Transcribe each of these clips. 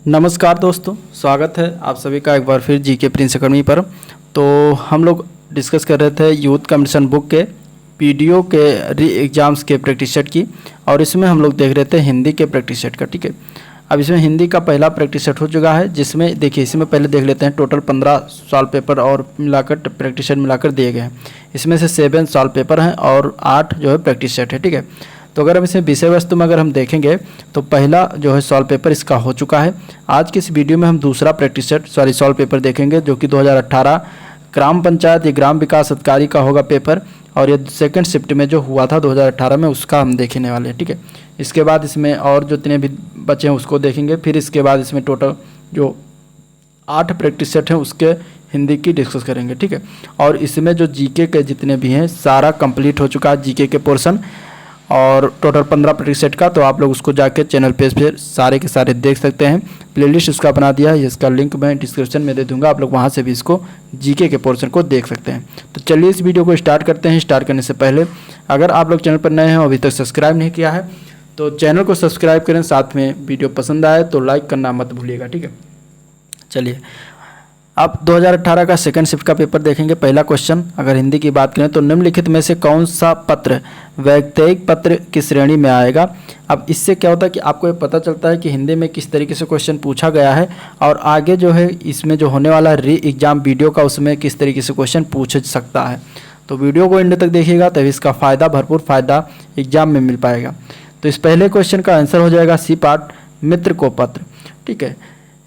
नमस्कार दोस्तों, स्वागत है आप सभी का एक बार फिर जीके प्रिंस अकेडमी पर। तो हम लोग डिस्कस कर रहे थे यूथ कंपटीशन बुक के पीडीओ के री एग्ज़ाम्स के प्रैक्टिस सेट की, और इसमें हम लोग देख रहे थे हिंदी के प्रैक्टिस सेट का। ठीक है, अब इसमें हिंदी का पहला प्रैक्टिस सेट हो चुका है, जिसमें देखिए इसमें पहले देख लेते हैं टोटल 15 सवाल पेपर और मिलाकर प्रैक्टिस सेट मिलाकर दिए गए हैं। इसमें से 7 सवाल पेपर हैं और 8 जो है प्रैक्टिस सेट है। ठीक है, तो अगर हम इसमें विषय वस्तु में अगर हम देखेंगे तो पहला जो है सवाल पेपर इसका हो चुका है। आज की इस वीडियो में हम दूसरा प्रैक्टिस सेट सवाल पेपर देखेंगे, जो कि 2018 ग्राम पंचायत या ग्राम विकास अधिकारी का होगा पेपर, और ये 2 शिफ्ट में जो हुआ था 2018 में, उसका हम देखने वाले हैं। ठीक है, इसके बाद इसमें और जो जितने भी बचे हैं उसको देखेंगे। फिर इसके बाद इसमें टोटल जो 8 प्रैक्टिस सेट हैं उसके हिंदी की डिस्कस करेंगे। ठीक है, और इसमें जो जीके के जितने भी हैं सारा कंप्लीट हो चुका है जीके के पोर्शन, और टोटल 15 प्रैक्टिस सेट का। तो आप लोग उसको जाके चैनल पेज पे सारे के सारे देख सकते हैं। प्लेलिस्ट उसका बना दिया है, इसका लिंक मैं डिस्क्रिप्शन में दे दूंगा, आप लोग वहां से भी इसको जीके के पोर्शन को देख सकते हैं। तो चलिए इस वीडियो को स्टार्ट करते हैं। स्टार्ट करने से पहले अगर आप लोग चैनल पर नए हैं और अभी तक सब्सक्राइब नहीं किया है तो चैनल को सब्सक्राइब करें, साथ में वीडियो पसंद आए तो लाइक करना मत भूलिएगा। ठीक है, चलिए अब 2018 का 2nd शिफ्ट का पेपर देखेंगे। पहला क्वेश्चन अगर हिंदी की बात करें तो निम्नलिखित में से कौन सा पत्र वैयक्तिक पत्र की श्रेणी में आएगा। अब इससे क्या होता है कि आपको ये पता चलता है कि हिंदी में किस तरीके से क्वेश्चन पूछा गया है, और आगे जो है इसमें जो होने वाला री एग्ज़ाम वीडियो का उसमें किस तरीके से क्वेश्चन पूछ सकता है। तो वीडियो को एंड तक देखिएगा तभी इसका फ़ायदा, भरपूर फ़ायदा एग्जाम में मिल पाएगा। तो इस पहले क्वेश्चन का आंसर हो जाएगा सी पार्ट, मित्र को पत्र। ठीक है,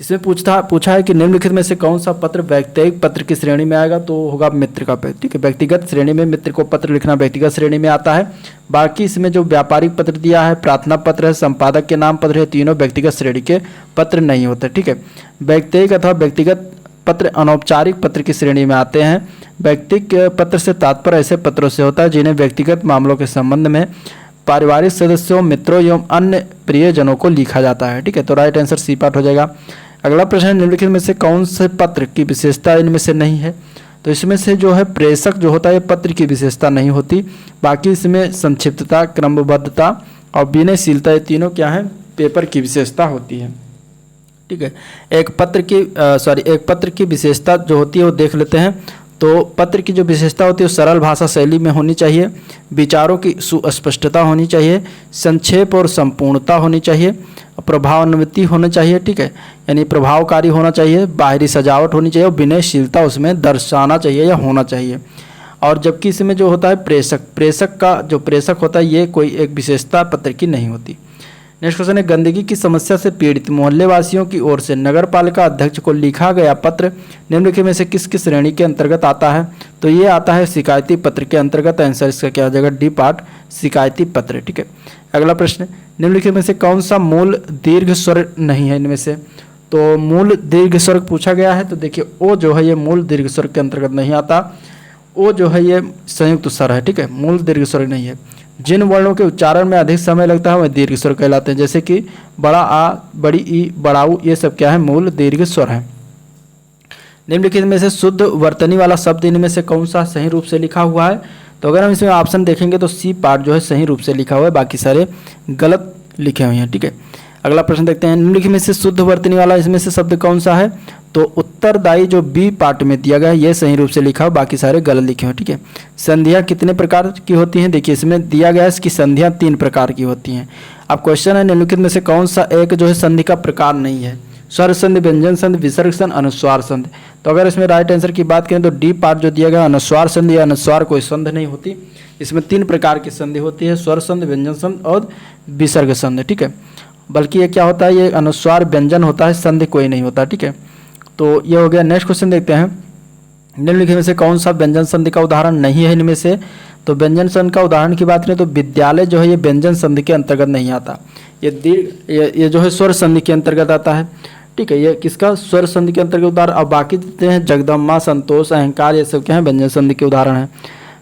इसमें पूछा है कि निम्नलिखित में से कौन सा पत्र वैयक्तिक पत्र की श्रेणी में आएगा, तो होगा मित्र का पत्र। ठीक है, व्यक्तिगत श्रेणी में मित्र को पत्र लिखना व्यक्तिगत श्रेणी में आता है। बाकी इसमें जो व्यापारिक पत्र दिया है, प्रार्थना पत्र है, संपादक के नाम पत्र है, तीनों व्यक्तिगत श्रेणी के पत्र नहीं होते। ठीक है, व्यक्तिगत अथवा व्यक्तिगत पत्र अनौपचारिक पत्र की श्रेणी में आते हैं। व्यक्तिगत पत्र से तात्पर्य ऐसे पत्रों से होता है जिन्हें व्यक्तिगत मामलों के संबंध में पारिवारिक सदस्यों, मित्रों एवं अन्य प्रियजनों को लिखा जाता है। ठीक है, तो राइट आंसर सी पार्ट हो जाएगा। अगला प्रश्न है निम्नलिखित में से कौन से पत्र की विशेषता इनमें से नहीं है। तो इसमें से जो है प्रेषक जो होता है पत्र की विशेषता नहीं होती। बाकी इसमें संक्षिप्तता, क्रमबद्धता और विनयशीलता, ये तीनों क्या है पेपर की विशेषता होती है। ठीक है, एक पत्र की विशेषता जो होती है वो देख लेते हैं। तो पत्र की जो विशेषता होती है वो सरल भाषा शैली में होनी चाहिए, विचारों की सुस्पष्टता होनी चाहिए, संक्षेप और संपूर्णता होनी चाहिए, प्रभावान्वित होना चाहिए। ठीक है, यानी प्रभावकारी होना चाहिए, बाहरी सजावट होनी चाहिए और विनयशीलता उसमें दर्शाना चाहिए या होना चाहिए। और जबकि इसमें जो होता है प्रेषक का जो प्रेषक होता है ये कोई एक विशेषता पत्र की नहीं होती। नेक्स्ट क्वेश्चन है गंदगी की समस्या से पीड़ित मोहल्ले वासियों की ओर से नगर पालिका अध्यक्ष को लिखा गया पत्र निम्नलिखित में से किस किस श्रेणी के अंतर्गत आता है। तो ये आता है शिकायती पत्र के अंतर्गत। आंसर इसका क्या हो जाएगा डी पार्ट, शिकायती पत्र। ठीक है, अगला प्रश्न निम्नलिखित में से कौन सा मूल दीर्घ स्वर नहीं है इनमें से। तो मूल दीर्घ स्वर पूछा गया है, तो देखिए ओ जो है ये मूल दीर्घ स्वर के अंतर्गत नहीं आता। ओ जो है ये संयुक्त स्वर है। ठीक है, मूल दीर्घ स्वर नहीं है। जिन वर्णों के उच्चारण में अधिक समय लगता है वह दीर्घ स्वर कहलाते हैं, जैसे कि बड़ा आ, बड़ी ई, बड़ा ऊ, ये सब क्या है मूल दीर्घ स्वर है। निम्नलिखित में से शुद्ध वर्तनी वाला शब्द इनमें से कौन सा सही रूप से लिखा हुआ है। तो अगर हम इसमें ऑप्शन देखेंगे तो सी पार्ट जो है सही रूप से लिखा हुआ है, बाकी सारे गलत लिखे हुए हैं। ठीक है, अगला प्रश्न देखते हैं निम्नलिखित में से शुद्ध वर्तनी वाला इसमें से शब्द कौन सा है। तो उत्तरदायी जो बी पार्ट में दिया गया है ये सही रूप से लिखा हो, बाकी सारे गलत लिखे हुए। ठीक है, संधियाँ कितने प्रकार की होती हैं। देखिए इसमें दिया गया है इसकी संधियाँ 3 प्रकार की होती हैं। अब क्वेश्चन है निम्नलिखित में से कौन सा एक जो है संधि का प्रकार नहीं है। स्वर संधि, व्यंजन संधि, विसर्ग संधि, अनुस्वार संधि। तो अगर इसमें राइट आंसर की बात करें तो डी पार्ट जो दिया गया अनुस्वार संधि या अनुस्वार कोई संधि नहीं होती। इसमें 3 प्रकार की संधि होती है, स्वर संधि, व्यंजन संधि और विसर्ग संधि। ठीक है, बल्कि ये क्या होता है ये अनुस्वार व्यंजन होता है, संधि कोई नहीं होता। ठीक है, तो ये हो गया। नेक्स्ट क्वेश्चन देखते हैं निम्नलिखित में से कौन सा व्यंजन संधि का उदाहरण नहीं है इनमें से। तो व्यंजन संधि का उदाहरण की बात करें तो विद्यालय जो है ये व्यंजन संधि के अंतर्गत नहीं आता। ये जो है स्वर संधि के अंतर्गत आता है। ठीक है, ये किसका स्वर संधि के अंतर्गत उदाहरण। अब बाकी देते हैं जगदम्बा, संतोष, अहंकार, ये सब क्या है व्यंजन संधि के उदाहरण है।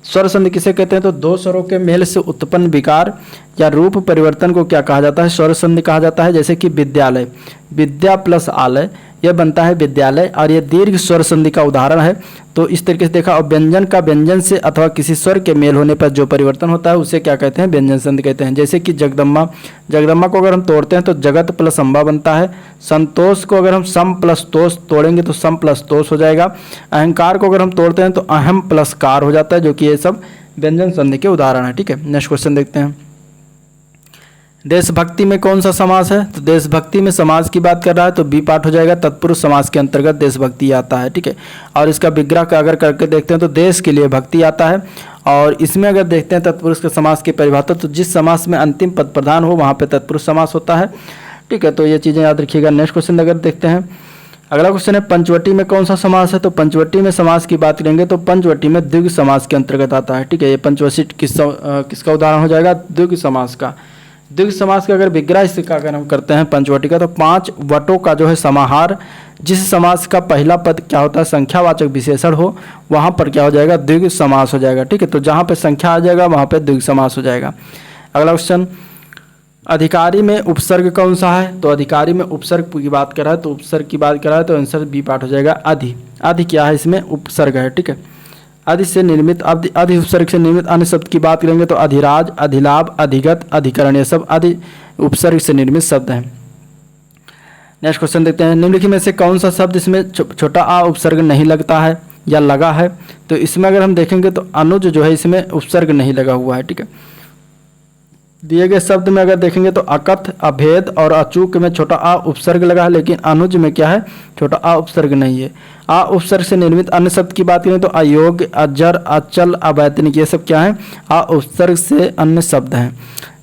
स्वर संधि किसे कहते हैं। तो 2 स्वरों के मेल से उत्पन्न विकार या रूप परिवर्तन को क्या कहा जाता है, स्वर संधि कहा जाता है। जैसे कि विद्यालय, विद्या प्लस आलय, यह बनता है विद्यालय, और यह दीर्घ स्वर संधि का उदाहरण है। तो इस तरीके से देखा। और व्यंजन का व्यंजन से अथवा किसी स्वर के मेल होने पर जो परिवर्तन होता है उसे क्या कहते हैं, व्यंजन संधि कहते हैं। जैसे कि जगदम्बा, जगदम्बा को अगर हम तोड़ते हैं तो जगत प्लस अम्बा बनता है। संतोष को अगर हम सम प्लस तोष तोड़ेंगे तो सम प्लस तोष हो जाएगा। अहंकार को अगर हम तोड़ते हैं तो अहम प्लस कार हो जाता है, जो कि ये सब व्यंजन संधि के उदाहरण है। ठीक है, नेक्स्ट क्वेश्चन देखते हैं। देशभक्ति में कौन सा समास है? तो देशभक्ति में समास की बात कर रहा है तो बी पार्ट हो जाएगा। तत्पुरुष समास के अंतर्गत देशभक्ति आता है। ठीक है, और इसका विग्रह का अगर करके देखते हैं तो देश के लिए भक्ति आता है। और इसमें अगर देखते हैं तत्पुरुष के समास की परिभाषा, तो जिस समास में अंतिम पद प्रधान हो वहाँ पे तत्पुरुष समास होता है। ठीक है, तो ये चीज़ें याद रखिएगा। नेक्स्ट क्वेश्चन अगर देखते हैं, अगला क्वेश्चन है पंचवटी में कौन सा समास है? तो पंचवटी में समास की बात करेंगे तो पंचवटी में द्विग समास के अंतर्गत आता है। ठीक है, ये पंचवटी किसका उदाहरण हो जाएगा? द्विग समास का। द्विग समास का अगर विग्रह इसका अगर हम करते हैं पंचवटी का, तो 5 वटों का जो है समाहार, जिस समास का पहला पद क्या होता है, संख्यावाचक विशेषण हो, वहाँ पर क्या हो जाएगा? द्विग समास हो जाएगा। ठीक है, तो जहाँ पे संख्या आ जाएगा वहाँ पे द्विग समास हो जाएगा। अगला क्वेश्चन, अधिकारी में उपसर्ग कौन सा है? तो अधिकारी में उपसर्ग की बात कर रहा है, तो उपसर्ग की बात कर रहा है तो आंसर बी पार्ट हो जाएगा। अधि, अधि क्या है? इसमें उपसर्ग है। ठीक है, अधि से निर्मित, अधि उपसर्ग से निर्मित अन्य शब्द की बात करेंगे तो अधिराज, अधिलाभ, अधिगत, अधिकरण, ये सब अधि उपसर्ग से निर्मित शब्द हैं। नेक्स्ट क्वेश्चन देखते हैं। निम्नलिखित में से कौन सा शब्द इसमें छोटा आ उपसर्ग नहीं लगता है या लगा है? तो इसमें अगर हम देखेंगे तो अनुज जो है इसमें उपसर्ग नहीं लगा हुआ है। ठीक है, दिए गए शब्द में अगर देखेंगे तो अकथ, अभेद और अचूक में छोटा आ उपसर्ग लगा है, लेकिन अनुज में क्या है? छोटा आ उपसर्ग नहीं है। आ उपसर्ग से निर्मित अन्य शब्द की बात करें तो अयोग्य, अजर, अचल, अवैतनिक, ये सब क्या है? आ उपसर्ग से अन्य शब्द हैं।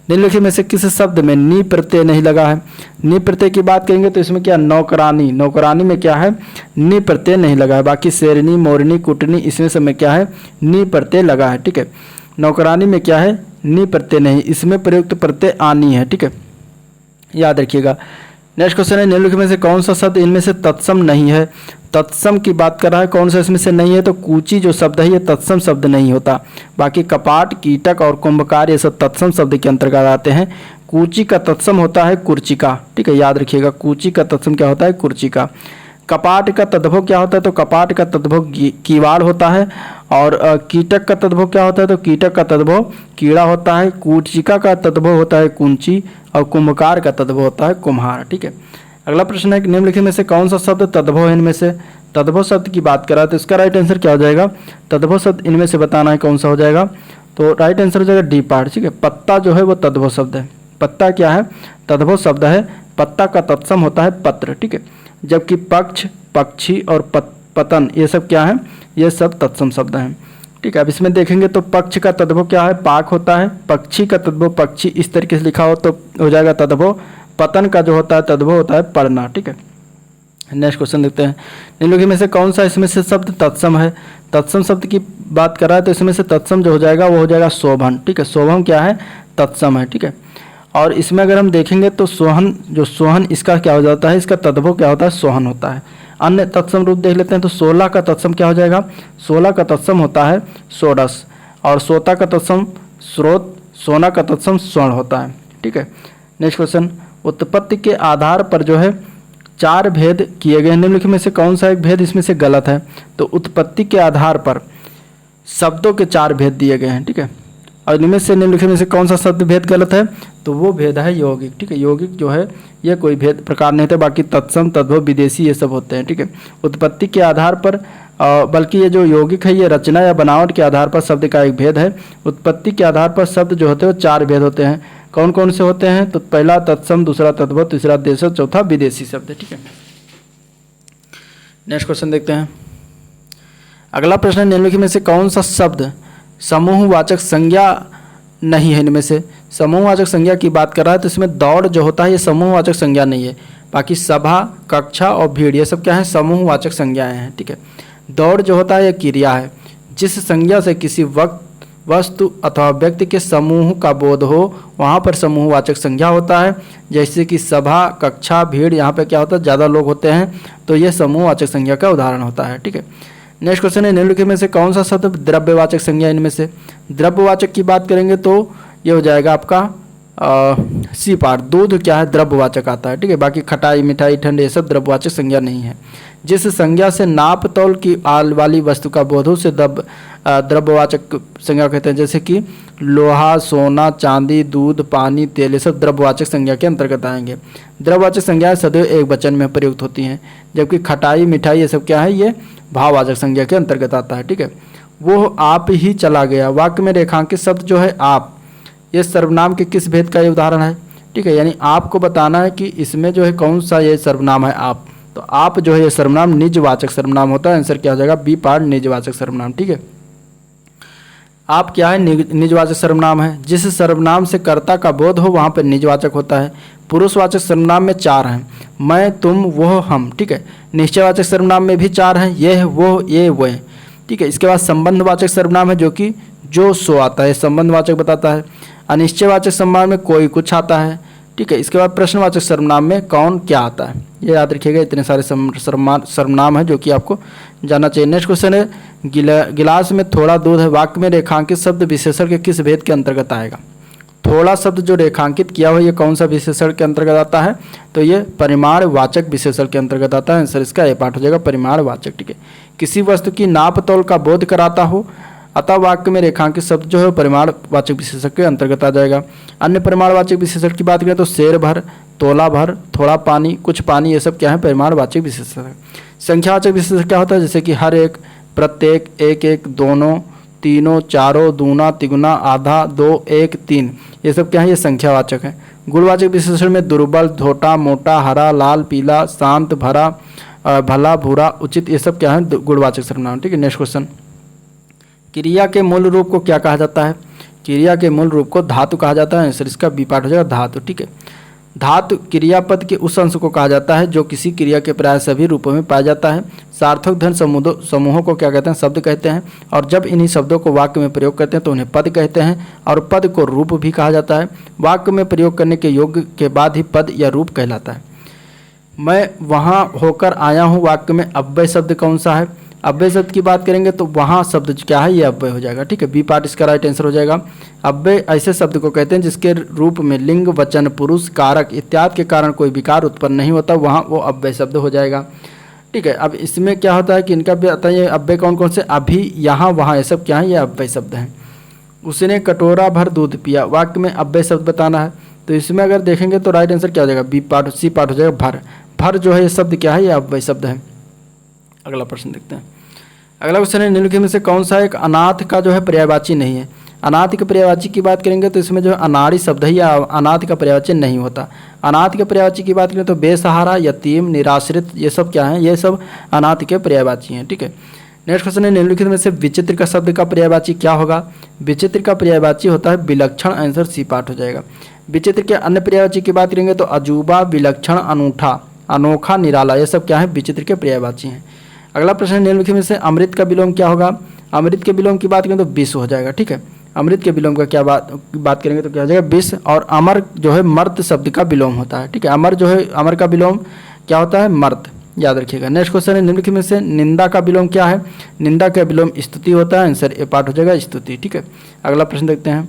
निम्नलिखित में से किस शब्द में नी प्रत्यय नहीं लगा है? नी प्रत्यय की बात करेंगे तो इसमें क्या? नौकरानी, नौकरानी में क्या है? नी प्रत्यय नहीं लगा है। बाकी शेरनी, मोरनी, कुटनी, इसमें सब में क्या है? नी प्रत्यय लगा है। ठीक है, नौकरानी में क्या है? नी प्रत्यय नहीं, इसमें प्रयुक्त प्रत्यय आनी है। ठीक है, याद रखिएगा। नेक्स्ट क्वेश्चन है, निम्नलिखित में से कौन सा शब्द इनमें से तत्सम नहीं है? तत्सम की बात कर रहा है, कौन सा इसमें से नहीं है? तो कूची जो शब्द है ये तत्सम शब्द नहीं होता। बाकी कपाट, कीटक और कुंभकार ये सब तत्सम शब्द के अंतर्गत आते हैं। कूची का तत्सम होता है कुर्चिका। ठीक है, याद रखिएगा, कूची का तत्सम क्या होता है? कुर्चिका। कपाट का तद्भव क्या होता है? तो कपाट का तद्भव कीवाड़ होता है। और कीटक का तद्भव क्या होता है? तो कीटक का तद्भव कीड़ा होता है। कुर्चिका का तद्भव होता है कुंची, और कुंभकार का तद्भव होता है कुम्हार। ठीक है, अगला प्रश्न है कि निम्नलिखित में से कौन सा शब्द तद्भव है इनमें से? तद्भव शब्द की बात करा तो इसका राइट आंसर क्या हो जाएगा? तद्भव शब्द इनमें से बताना है कौन सा हो जाएगा, तो राइट आंसर हो जाएगा डी पार्ट। ठीक है, पत्ता जो है वो तद्भव शब्द है। पत्ता क्या है? तद्भव शब्द है। पत्ता का तत्सम होता है पत्र। ठीक है, जबकि पक्ष, पक्षी और पतन ये सब क्या है? ये सब तत्सम शब्द हैं। ठीक है, अब इसमें देखेंगे तो पक्ष का तद्भव क्या है? पाक होता है। पक्षी का तद्भव पक्षी इस तरीके से लिखा हो तो हो जाएगा तद्भव। पतन का जो होता है तद्भव होता है पढ़ना। ठीक है, नेक्स्ट क्वेश्चन देखते हैं। निम्नलिखित में से कौन सा इसमें से शब्द तत्सम है? तत्सम शब्द की बात कर रहा है तो इसमें से तत्सम जो हो जाएगा वो हो जाएगा शोभन। ठीक है, शोभन क्या है? तत्सम है। ठीक है, और इसमें अगर हम देखेंगे तो सोहन, जो सोहन इसका क्या हो जाता है? इसका तद्भव क्या होता है? सोहन होता है। अन्य तत्सम रूप देख लेते हैं तो 16 का तत्सम क्या हो जाएगा? 16 का तत्सम होता है षोडश, और सोता का तत्सम स्रोत, सोना का तत्सम स्वर्ण होता है। ठीक है, नेक्स्ट क्वेश्चन, उत्पत्ति के आधार पर जो है 4 भेद किए गए हैं। निम्नलिखित में से कौन सा एक भेद इसमें से गलत है? तो उत्पत्ति के आधार पर शब्दों के 4 भेद दिए गए हैं। ठीक है, और इनमें से निम्नलिखित में से कौन सा शब्द भेद गलत है? तो वो भेद है यौगिक। ठीक है, यौगिक जो है ये कोई भेद प्रकार नहीं होता। बाकी तत्सम, तद्भव, विदेशी ये सब होते हैं। ठीक है, उत्पत्ति के आधार पर बल्कि ये जो यौगिक है ये रचना या बनावट के आधार पर शब्द का एक भेद है। उत्पत्ति के आधार पर शब्द जो होते हैं वो 4 भेद होते हैं। कौन कौन से होते हैं? तो पहला तत्सम, दूसरा तद्भव, तीसरा देशज, चौथा विदेशी शब्द। ठीक है, नेक्स्ट क्वेश्चन देखते हैं। अगला प्रश्न है, निम्नलिखित में से कौन सा शब्द समूहवाचक संज्ञा नहीं है? इनमें से समूहवाचक संज्ञा की बात कर रहा है तो इसमें दौड़ जो होता है ये समूहवाचक संज्ञा नहीं है। बाकी सभा, कक्षा और भीड़ ये सब क्या है? समूहवाचक संज्ञाएं हैं। ठीक है, दौड़ जो होता है यह क्रिया है। जिस संज्ञा से किसी वक्त, वस्तु अथवा व्यक्ति के समूह का बोध हो वहाँ पर समूहवाचक संज्ञा होता है। जैसे कि सभा, कक्षा, भीड़, यहाँ पे क्या होता है? ज़्यादा लोग होते हैं तो ये समूहवाचक संज्ञा का उदाहरण होता है। ठीक है, नेक्स्ट क्वेश्चन है, निम्नलिखित में से कौन सा शब्द द्रव्यवाचक संज्ञा? इनमें से द्रव्यवाचक की बात करेंगे तो ये हो जाएगा आपका सी पार्ट दूध क्या है, द्रव्यवाचक आता है, ठीक है। बाकी खटाई मिठाई ठंड ये सब द्रव्यवाचक संज्ञा नहीं है। जिस संज्ञा से नाप तौल की आल वाली वस्तु का बोध हो उसे द्रव्यवाचक संज्ञा कहते हैं। जैसे कि लोहा, सोना, चांदी, दूध, पानी, तेल ये सब द्रव्यवाचक संज्ञा के अंतर्गत आएंगे। द्रव्यवाचक संज्ञाएं सदैव एक वचन में प्रयुक्त होती हैं, जबकि खटाई मिठाई ये सब क्या है, ये भाववाचक संज्ञा के अंतर्गत आता है, ठीक है। वो आप ही चला गया, वाक्य में रेखांकित शब्द जो है आप, ये सर्वनाम के किस भेद का ये उदाहरण है, ठीक है। यानी आपको बताना है कि इसमें जो है कौन सा ये सर्वनाम है आप, तो आप जो है ये सर्वनाम निजवाचक सर्वनाम होता है। आंसर क्या हो जाएगा, बी पार्ट निजवाचक सर्वनाम, ठीक है। आप क्या है, निजवाचक सर्वनाम है। जिस सर्वनाम से कर्ता का बोध हो वहाँ पर निजवाचक होता है। पुरुषवाचक सर्वनाम में 4 हैं, मैं, तुम, वह, हम, ठीक है। निश्चयवाचक सर्वनाम में भी 4 हैं, यह, वो, ये, वह, ठीक है। इसके बाद संबंधवाचक सर्वनाम है जो कि जो सो आता है, संबंधवाचक बताता है। अनिश्चयवाचक सर्वनाम में कोई कुछ आता है, ठीक है। इसके बाद प्रश्नवाचक सर्वनाम में कौन क्या आता है। ये याद रखिएगा, इतने सारे सर्वनाम है जो कि आपको जानना चाहिए। नेक्स्ट क्वेश्चन है, गिलास में थोड़ा दूध है, वाक्य में रेखांकित शब्द विशेषण के किस भेद के अंतर्गत आएगा। थोड़ा शब्द जो रेखांकित किया हो ये कौन सा विशेषण के अंतर्गत आता है, तो ये परिमाणवाचक विशेषण के अंतर्गत आता है। आंसर इसका ए पार्ट हो जाएगा, परिमाणवाचक, ठीक है। किसी वस्तु की नाप तौल का बोध कराता हो, अतः वाक्य में रेखांकित शब्द जो है परिमाणवाचक विशेषण के अंतर्गत आ जाएगा। अन्य परिमाणवाचक विशेषण की बात करें तो शेर भर, तोला भर, थोड़ा पानी, कुछ पानी, ये सब क्या है, परिमाणवाचक विशेषण है। संख्यावाचक विशेषण क्या होता है, जैसे कि हर एक, प्रत्येक, एक एक, दोनों, तीनों, चारों, दूना, तिगुना, आधा, 2, 1, 3, ये सब क्या है, ये संख्यावाचक है। गुणवाचक विशेषण में दुर्बल, छोटा, मोटा, हरा, लाल, पीला, शांत, भरा, भला, बुरा, उचित, ये सब क्या है, गुणवाचक सर्वनाम, ठीक है। नेक्स्ट क्वेश्चन, क्रिया के मूल रूप को क्या कहा जाता है। क्रिया के मूल रूप को धातु कहा जाता है। आंसर इसका बी पार्ट हो जाएगा, धातु, ठीक है। धातु क्रियापद के उस अंश को कहा जाता है जो किसी क्रिया के प्राय सभी रूपों में पाया जाता है। सार्थक धन समूहों को क्या कहते हैं, शब्द कहते हैं। और जब इन्हीं शब्दों को वाक्य में प्रयोग करते हैं तो उन्हें पद कहते हैं, और पद को रूप भी कहा जाता है। वाक्य में प्रयोग करने के योग्य के बाद ही पद या रूप कहलाता है। मैं वहाँ होकर आया हूँ, वाक्य में अव्यय शब्द कौन सा है। अव्यय शब्द की बात करेंगे तो वहाँ शब्द क्या है, ये अव्यय हो जाएगा, ठीक है। बी पार्ट इसका राइट आंसर हो जाएगा। अव्यय ऐसे शब्द को कहते हैं जिसके रूप में लिंग, वचन, पुरुष, कारक इत्यादि के कारण कोई विकार उत्पन्न नहीं होता, वहाँ वो अव्यय शब्द हो जाएगा, ठीक है। अब इसमें क्या होता है कि इनका भी आता है अव्यय कौन कौन से, अभी, यहाँ, वहाँ, ये सब क्या है, ये अव्यय शब्द हैं। उसने कटोरा भर दूध पिया, वाक्य में अव्यय शब्द बताना है। तो इसमें अगर देखेंगे तो राइट आंसर क्या हो जाएगा, बी पार्ट, सी पार्ट हो जाएगा, भर। भर जो है ये शब्द क्या है, ये अव्यय शब्द है। अगला प्रश्न देखते हैं। अगला क्वेश्चन है, निम्नलिखित में से कौन सा एक अनाथ का जो है पर्यायवाची नहीं है। अनाथ के पर्यायवाची की बात करेंगे तो इसमें जो है अनाड़ी शब्द है या अनाथ का पर्यायवाची नहीं होता। अनाथ के पर्यायवाची की बात करें तो बेसहारा, यतीम, निराश्रित, ये सब क्या है, ये सब अनाथ के पर्यायवाची हैं, ठीक है। नेक्स्ट क्वेश्चन है, निम्नलिखित में से विचित्र का शब्द का पर्यायवाची क्या होगा। विचित्र का पर्यायवाची होता है विलक्षण। आंसर सी पार्ट हो जाएगा। विचित्र के अन्य पर्यायवाची की बात करेंगे तो अजूबा, विलक्षण, अनूठा, अनोखा, निराला, ये सब क्या है, विचित्र के पर्यायवाची हैं। अगला प्रश्न है, निम्नलिखित में से अमृत का विलोम क्या होगा। अमृत के विलोम की बात करें तो विश्व हो जाएगा, ठीक है। अमृत के विलोम का क्या बात करेंगे तो क्या हो जाएगा, विश्व। और अमर जो है मर्त शब्द का विलोम होता है, ठीक है। अमर जो है, अमर का विलोम क्या होता है, मर्त, याद रखिएगा। नेक्स्ट क्वेश्चन है, निम्नलिखित में से निंदा का विलोम क्या है। निंदा का विलोम स्तुति होता है। आंसर ए पार्ट हो जाएगा, स्तुति, ठीक है। अगला प्रश्न देखते हैं,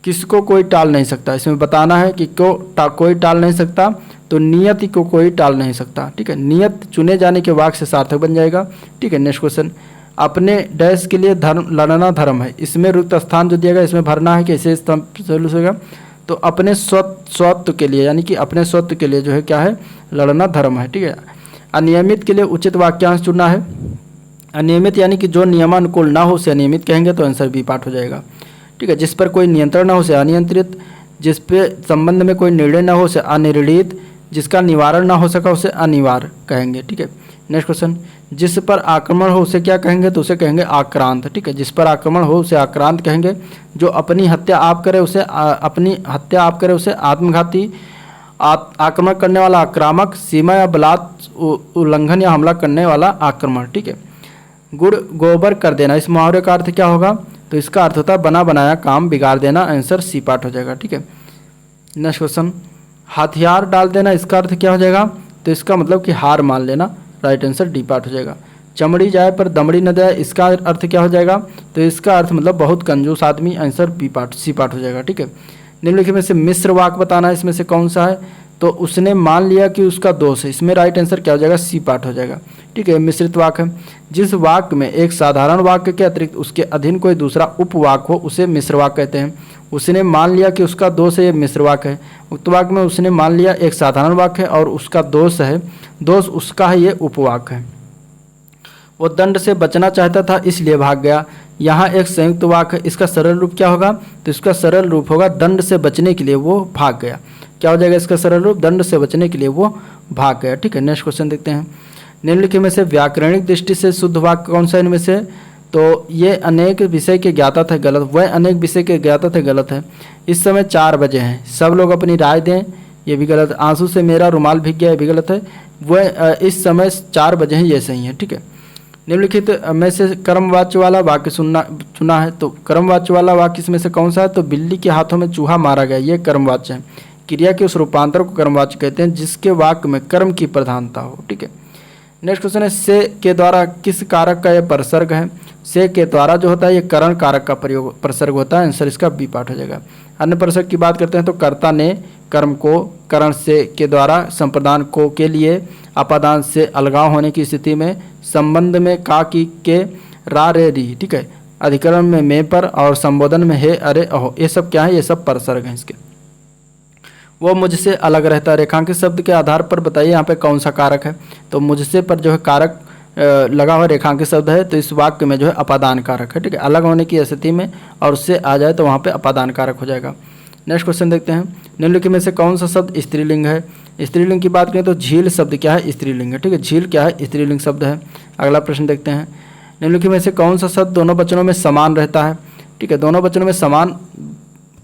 किसको कोई टाल नहीं सकता। इसमें बताना है कि कोई टाल नहीं सकता, तो नियत को कोई टाल नहीं सकता, ठीक है। नियत चुने जाने के वाक्य से सार्थक बन जाएगा, ठीक है। नेक्स्ट क्वेश्चन, अपने डैश के लिए धर्म लड़ना धर्म है। इसमें रिक्त स्थान जो दिया गया इसमें भरना है, कैसे सोल्यूशन होगा, तो अपने स्वत्व के लिए, यानी कि अपने स्वत्व के लिए जो है क्या है, लड़ना धर्म है, ठीक है। अनियमित के लिए उचित वाक्यांश चुनना है। अनियमित यानी कि जो नियमानुकूल ना हो उसे अनियमित कहेंगे, तो आंसर बी पार्ट हो जाएगा, ठीक है। जिस पर कोई नियंत्रण ना हो उसे अनियंत्रित, जिस पे संबंध में कोई निर्णय ना हो उसे अनिर्णित, जिसका निवारण ना हो सका उसे अनिवार्य कहेंगे, ठीक है। नेक्स्ट क्वेश्चन, जिस पर आक्रमण हो उसे क्या कहेंगे, तो उसे कहेंगे आक्रांत, ठीक है। जिस पर आक्रमण हो उसे आक्रांत कहेंगे। जो अपनी हत्या आप करे उसे आत्मघाती, आक्रमण करने वाला आक्रामक, सीमा या बलात् उल्लंघन या हमला करने वाला आक्रमण, ठीक है। गुड़ गोबर कर देना, इस मुहावरे का अर्थ क्या होगा, तो इसका अर्थ होता है बना बनाया काम बिगाड़ देना। आंसर सी पार्ट हो जाएगा, ठीक है। नेक्स्ट क्वेश्चन, हथियार डाल देना, इसका अर्थ क्या हो जाएगा, तो इसका मतलब कि हार मान लेना। राइट आंसर डी पार्ट हो जाएगा। चमड़ी जाए पर दमड़ी न जाए, इसका अर्थ क्या हो जाएगा, तो इसका अर्थ मतलब बहुत कंजूस आदमी। Answer B part, C part हो जाएगा, ठीक है। निम्नलिखित में से मिश्र वाक्य बताना है, इसमें से कौन सा है, तो उसने मान लिया कि उसका दोष है, इसमें राइट आंसर क्या हो जाएगा, सी पार्ट हो जाएगा। ठीक है, मिश्रित वाक्य है, जिस वाक्य में एक साधारण वाक्य के अतिरिक्त उसके अधीन कोई दूसरा उपवाक्य हो उसे मिश्र वाक्य कहते हैं। उसने मान लिया कि उसका दोष है, ये मिश्र वाक्य है। उक्त वाक्य में उसने मान लिया एक साधारण वाक्य है और उसका दोष है, दोष उसका है, ये उपवाक्य है। वो दंड से बचना चाहता था इसलिए भाग गया, यहाँ एक संयुक्त वाक्य है, इसका सरल रूप क्या होगा, तो इसका सरल रूप होगा दंड से बचने के लिए वो भाग गया। क्या हो जाएगा इसका सरल रूप, दंड से बचने के लिए वो भाग गया। ठीक है, नेक्स्ट क्वेश्चन देखते हैं। निम्नलिखित में से व्याकरणिक दृष्टि से शुद्ध वाक्य कौन सा है इनमें से, तो ये अनेक विषय के ज्ञाता थे, गलत। वह अनेक विषय के ज्ञाता थे, गलत है। इस समय 4 बजे हैं, सब लोग अपनी राय दें, ये भी गलत। आंसू से मेरा रुमाल भीग गया, ये भी गलत है। वह इस समय 4 बजे हैं, ये सही है। ठीक है, निम्नलिखित में से कर्मवाच्य वाला वाक्य चुना है, तो कर्मवाच्य वाला वाक्य इसमें से कौन सा है, तो बिल्ली के हाथों में चूहा मारा गया, ये कर्मवाच्य है। क्रिया के उस रूपांतर को कर्मवाच्य कहते हैं जिसके वाक्य में कर्म की प्रधानता हो। ठीक है, नेक्स्ट क्वेश्चन है, से के द्वारा किस कारक का यह प्रसर्ग है। से के द्वारा जो होता है ये करण कारक का प्रयोग प्रसर्ग होता है, आंसर इसका बी पार्ट हो जाएगा। अन्य प्रसर्ग की बात करते हैं तो कर्ता ने कर्म को करण से के द्वारा संप्रदान को के लिए अपादान से अलगाव होने की स्थिति में, संबंध में का की के रा रे री। ठीक है, अधिकरण में मैं पर और संबोधन में हे अरे अहो, ये सब क्या है, ये सब प्रसर्ग हैं इसके। वो मुझसे अलग रहता है, रेखांकित शब्द के आधार पर बताइए यहाँ पे कौन सा कारक है, तो मुझसे पर जो है कारक लगा हुआ रेखांकित शब्द है, तो इस वाक्य में जो है अपादान कारक है। ठीक है, अलग होने की स्थिति में और उससे आ जाए तो वहाँ पे अपादान कारक हो जाएगा। नेक्स्ट क्वेश्चन देखते हैं, निम्नलिखित में से कौन सा शब्द स्त्रीलिंग है। स्त्रीलिंग की बात करें तो झील शब्द क्या है, स्त्रीलिंग है। ठीक है, झील क्या है, स्त्रीलिंग शब्द है। अगला प्रश्न देखते हैं, निम्नलिखित में से कौन सा शब्द दोनों वचनों में समान रहता है। ठीक है, दोनों वचनों में समान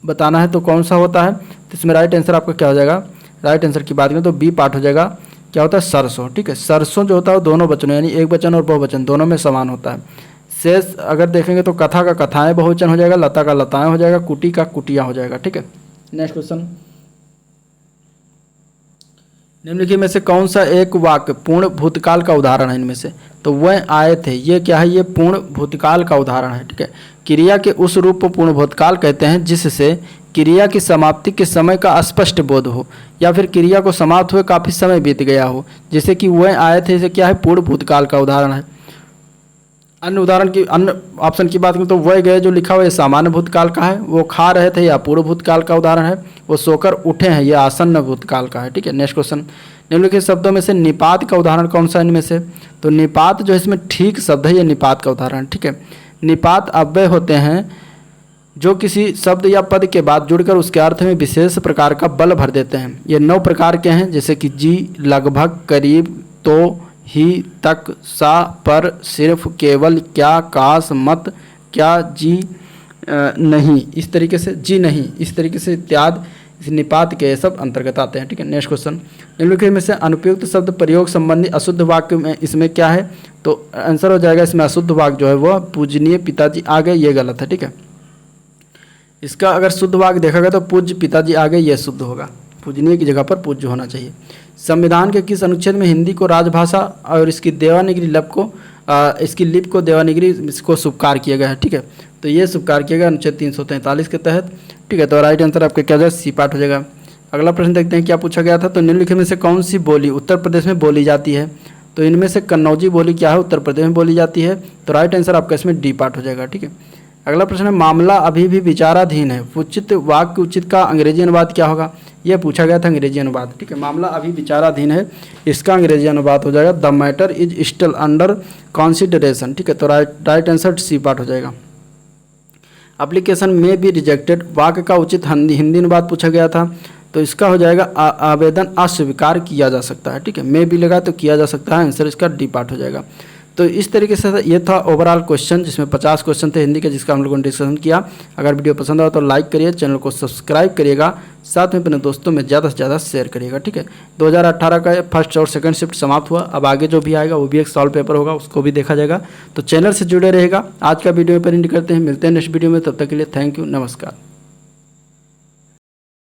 बताना है तो कौन सा होता है, तो इसमें राइट आंसर आपका क्या हो जाएगा, राइट आंसर की बात करें तो बी पार्ट हो जाएगा। क्या होता है, सरसों। ठीक है, सरसों जो होता है वो दोनों वचनों यानी एक वचन और बहुवचन दोनों में समान होता है। शेष अगर देखेंगे तो कथा का कथाएं बहुवचन हो जाएगा, लता का लताएं हो जाएगा, कुटी का कुटिया हो जाएगा। ठीक है, नेक्स्ट क्वेश्चन, निम्नलिखित में से कौन सा एक वाक्य पूर्ण भूतकाल का उदाहरण है इनमें से, तो वह आए थे, ये क्या है, ये पूर्ण भूतकाल का उदाहरण है। ठीक है, क्रिया के उस रूप को पूर्ण भूतकाल कहते हैं जिससे क्रिया की समाप्ति के समय का स्पष्ट बोध हो या फिर क्रिया को समाप्त हुए काफ़ी समय बीत गया हो, जैसे कि वह आए थे, इसे क्या है, पूर्ण भूतकाल का उदाहरण है। अन्य उदाहरण की अन्य ऑप्शन की बात करें तो वह गए जो लिखा हुआ है सामान्य भूतकाल का है, वो खा रहे थे या पूर्व भूतकाल का उदाहरण है, वो सोकर उठे हैं यह आसन्न भूतकाल का है। ठीक है, नेक्स्ट क्वेश्चन, निम्नलिखित शब्दों में से निपात का उदाहरण कौन सा इनमें से, तो निपात जो इसमें ठीक शब्द है, ये निपात का उदाहरण। ठीक है, निपात अव्यय होते हैं जो किसी शब्द या पद के बाद जुड़कर उसके अर्थ में विशेष प्रकार का बल भर देते हैं। ये 9 प्रकार के हैं, जैसे कि जी, लगभग, करीब, तो, ही, तक, सा, पर, सिर्फ, केवल, क्या, काश, मत, क्या, जी नहीं, इस तरीके से जी नहीं, इस तरीके से इत्यादि इस निपात के सब अंतर्गत आते हैं। ठीक है, नेक्स्ट क्वेश्चन, निम्नलिखित में से अनुपयुक्त शब्द प्रयोग संबंधी अशुद्ध वाक्य में इसमें क्या है, तो आंसर हो जाएगा इसमें अशुद्ध वाक्य जो है वह पूजनीय पिताजी आ गए, ये गलत है। ठीक है, इसका अगर शुद्ध वाक्य देखा गया तो पूज्य पिताजी आ गए, यह शुद्ध होगा, पूजनीय की जगह पर पूज्य होना चाहिए। संविधान के किस अनुच्छेद में हिंदी को राजभाषा और इसकी देवनागरी लिपि को देवनागरी इसको स्वीकार किया गया है। ठीक है, तो ये स्वीकार किया गया अनुच्छेद 343 के तहत। ठीक है, तो राइट आंसर आपका क्या हो जाएगा, सी पार्ट हो जाएगा। अगला प्रश्न देखते हैं क्या पूछा गया था, तो निम्नलिखित में से कौन सी बोली उत्तर प्रदेश में बोली जाती है, तो इनमें से कन्नौजी बोली क्या है, उत्तर प्रदेश में बोली जाती है, तो राइट आंसर आपका इसमें डी पार्ट हो जाएगा। ठीक है, अगला प्रश्न है, मामला अभी भी विचाराधीन है, उचित वाक्य उचित का अंग्रेजी अनुवाद क्या होगा, यह पूछा गया था अंग्रेजी अनुवाद। ठीक है, मामला अभी विचाराधीन है, इसका अंग्रेजी अनुवाद हो जाएगा the matter is still under consideration. ठीक है, तो राइट आंसर सी पार्ट हो जाएगा। एप्लीकेशन में बी रिजेक्टेड, वाक्य का उचित हिंदी अनुवाद पूछा गया था, तो इसका हो जाएगा आवेदन अस्वीकार किया जा सकता है। ठीक है, में भी लगा तो किया जा सकता है, आंसर इसका डी पार्ट हो जाएगा। तो इस तरीके से ये था ओवरऑल क्वेश्चन, जिसमें 50 क्वेश्चन थे हिंदी के, जिसका हम लोगों ने डिस्कशन किया। अगर वीडियो पसंद आया तो लाइक करिए, चैनल को सब्सक्राइब करिएगा, साथ में अपने दोस्तों में ज़्यादा से ज़्यादा शेयर करिएगा। ठीक है, 2018 का फर्स्ट और सेकंड शिफ्ट समाप्त हुआ, अब आगे जो भी आएगा वो भी एक सॉल्व पेपर होगा, उसको भी देखा जाएगा। तो चैनल से जुड़े रहेगा। आज का वीडियो पर एंड करते हैं, मिलते हैं नेक्स्ट वीडियो में, तब तक के लिए थैंक यू, नमस्कार।